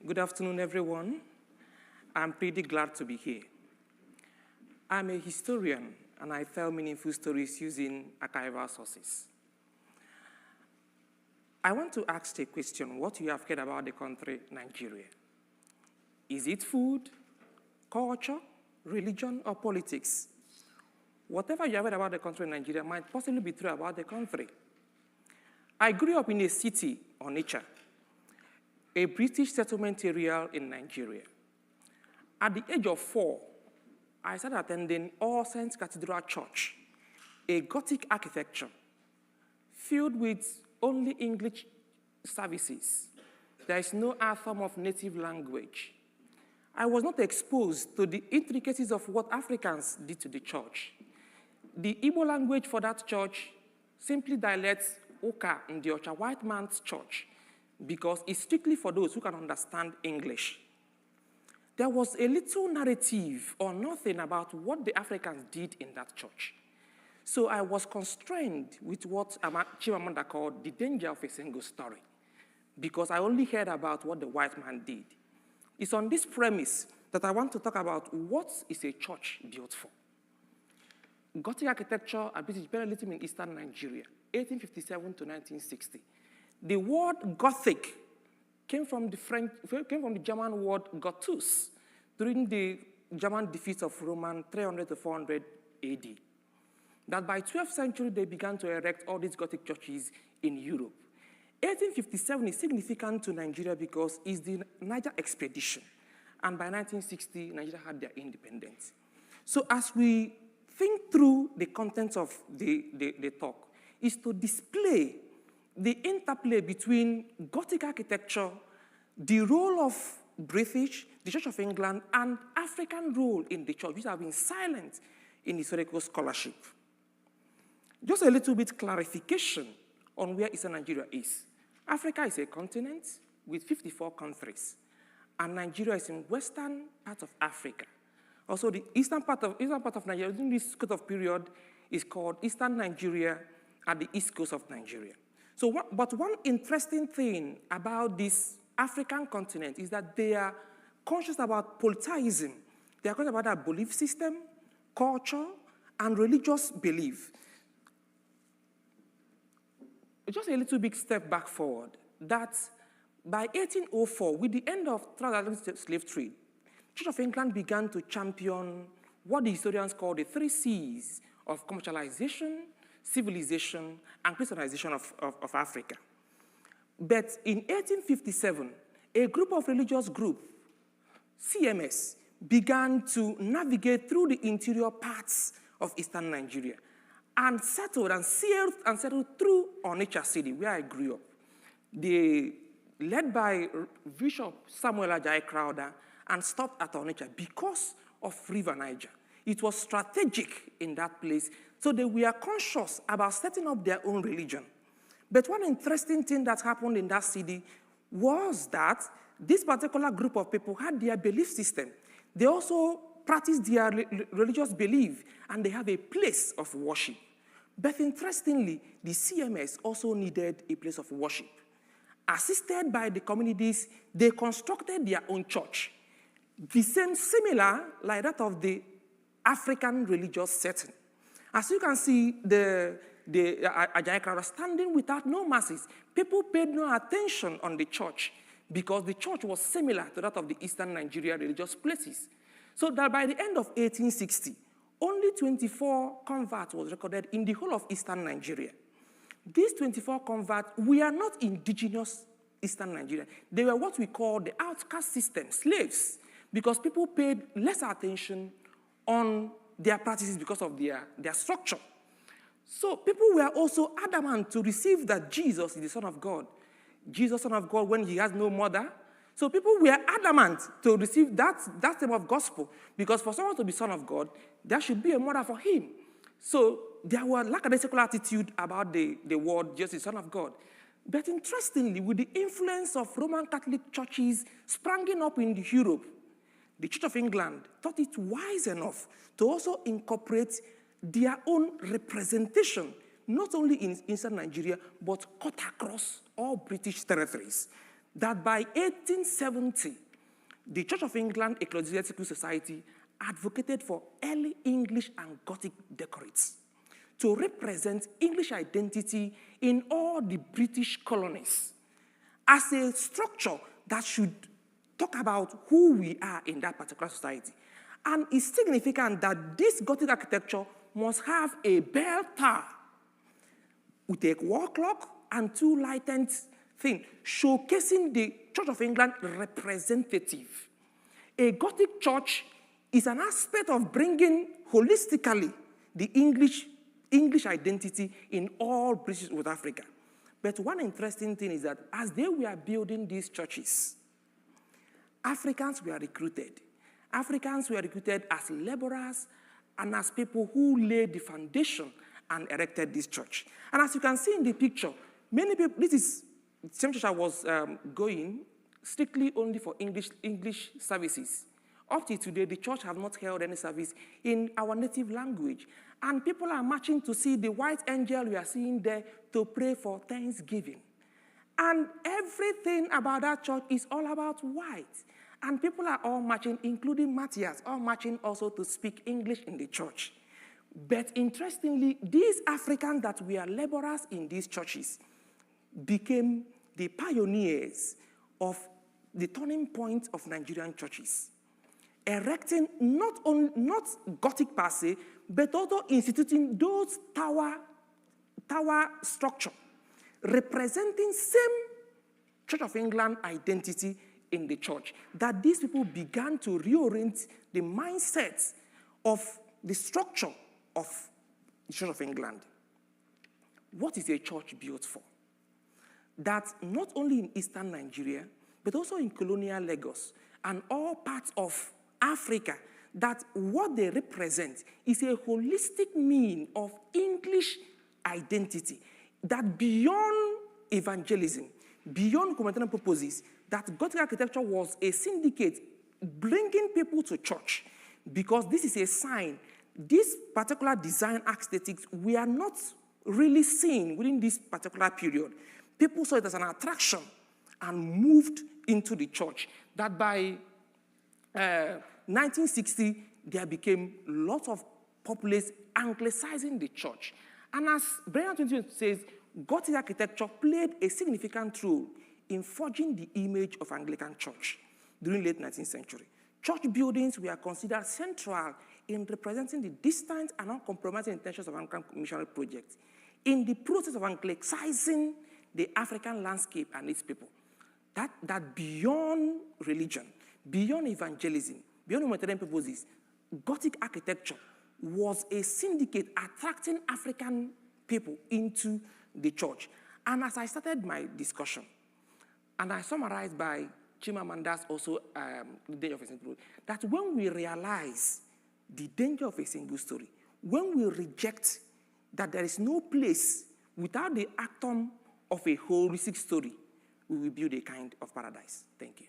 Good afternoon, everyone. I'm pretty glad to be here. I'm a historian, and I tell meaningful stories using archival sources. I want to ask a question, what you have heard about the country Nigeria. Is it food, culture, religion, or politics? Whatever you have heard about the country Nigeria might possibly be true about the country. I grew up in a city, Onitsha, a British settlement area in Nigeria. At the age of 4, I started attending All Saints Cathedral Church, a Gothic architecture filled with only English services. There is no other form of native language. I was not exposed to the intricacies of what Africans did to the church. The Igbo language for that church simply dialects Oka in the Ocha white man's church because it's strictly for those who can understand English. There was a little narrative or nothing about what the Africans did in that church. So I was constrained with what Chimamanda called the danger of a single story, because I only heard about what the white man did. It's on this premise that I want to talk about what is a church built for. Gothic architecture and British imperialism in eastern Nigeria, 1857 to 1960. The word Gothic came from the German word Gothus during the German defeat of Roman 300 to 400 AD. That by 12th century, they began to erect all these Gothic churches in Europe. 1857 is significant to Nigeria because it's the Niger expedition. And by 1960, Nigeria had their independence. So as we think through the contents of the talk, is to display the interplay between Gothic architecture, the role of British, the Church of England, and African role in the church, which have been silent in historical scholarship. Just a little bit clarification on where Eastern Nigeria is. Africa is a continent with 54 countries, and Nigeria is in western part of Africa. Also, the eastern part of Nigeria, during this sort of period, is called Eastern Nigeria at the east coast of Nigeria. So, but one interesting thing about this African continent is that they are conscious about polytheism. They are conscious about their belief system, culture, and religious belief. Just a little big step back forward, that by 1804, with the end of transatlantic slave trade, Church of England began to champion what the historians call the 3 C's of commercialization, civilization, and Christianization of Africa. But in 1857, a group of religious groups, CMS, began to navigate through the interior parts of eastern Nigeria and settled through Onitsha City, where I grew up. They, led by Bishop Samuel Ajayi Crowther, and stopped at Onitsha because of River Niger. It was strategic in that place, so they were conscious about setting up their own religion. But one interesting thing that happened in that city was that this particular group of people had their belief system. They also practiced their religious belief, and they have a place of worship. But interestingly, the CMS also needed a place of worship. Assisted by the communities, they constructed their own church. The same, similar, like that of the African religious setting. As you can see, the Ajayi Crowther standing without no masses. People paid no attention on the church because the church was similar to that of the Eastern Nigeria religious places. So that by the end of 1860, only 24 converts was recorded in the whole of Eastern Nigeria. These 24 converts were not indigenous Eastern Nigeria. They were what we call the outcast system, slaves, because people paid less attention on their practices because of their structure. So people were also adamant to receive that Jesus is the Son of God. Jesus, Son of God, when he has no mother. So people were adamant to receive that type of gospel, because for someone to be Son of God, there should be a mother for him. So there was lackadaisical attitude about the word Jesus is Son of God. But interestingly, with the influence of Roman Catholic churches springing up in Europe, the Church of England thought it wise enough to also incorporate their own representation, not only in Eastern Nigeria, but cut across all British territories. that by 1870, the Church of England Ecclesiastical Society advocated for early English and Gothic decorates to represent English identity in all the British colonies as a structure that should talk about who we are in that particular society. And it's significant that this Gothic architecture must have a bell tower with a wall clock and two lighted things, showcasing the Church of England representative. A Gothic church is an aspect of bringing holistically the English identity in all British South Africa. But one interesting thing is that as they were building these churches, Africans were recruited. Africans were recruited as laborers and as people who laid the foundation and erected this church. And as you can see in the picture, many people, this is the same church I was going strictly only for English services. Up to today, the church has not held any service in our native language. And people are marching to see the white angel we are seeing there to pray for Thanksgiving. And everything about that church is all about white. And people are all marching, including Mathias, all marching also to speak English in the church. But interestingly, these Africans that were laborers in these churches became the pioneers of the turning point of Nigerian churches, erecting not Gothic per se, but also instituting those tower structure, representing same Church of England identity in the church, that these people began to reorient the mindset of the structure of the Church of England. What is a church built for? That not only in Eastern Nigeria, but also in colonial Lagos and all parts of Africa, that what they represent is a holistic mean of English identity, that beyond evangelism, beyond humanitarian purposes, that Gothic architecture was a syndicate bringing people to church, because this is a sign. This particular design aesthetics we are not really seen within this particular period. People saw it as an attraction and moved into the church. That by 1960, there became lots of populace anglicizing the church. And as Brian 20 says, Gothic architecture played a significant role in forging the image of Anglican church during the late 19th century. Church buildings were considered central in representing the distant and uncompromising intentions of Anglican missionary projects in the process of Anglicizing the African landscape and its people. That beyond religion, beyond evangelism, beyond humanitarian purposes, Gothic architecture was a syndicate attracting African people into the church. And as I started my discussion, and I summarized by Chimamanda's also the danger of a single story, that when we realize the danger of a single story, when we reject that there is no place without the atom of a holistic story, we will build a kind of paradise. Thank you.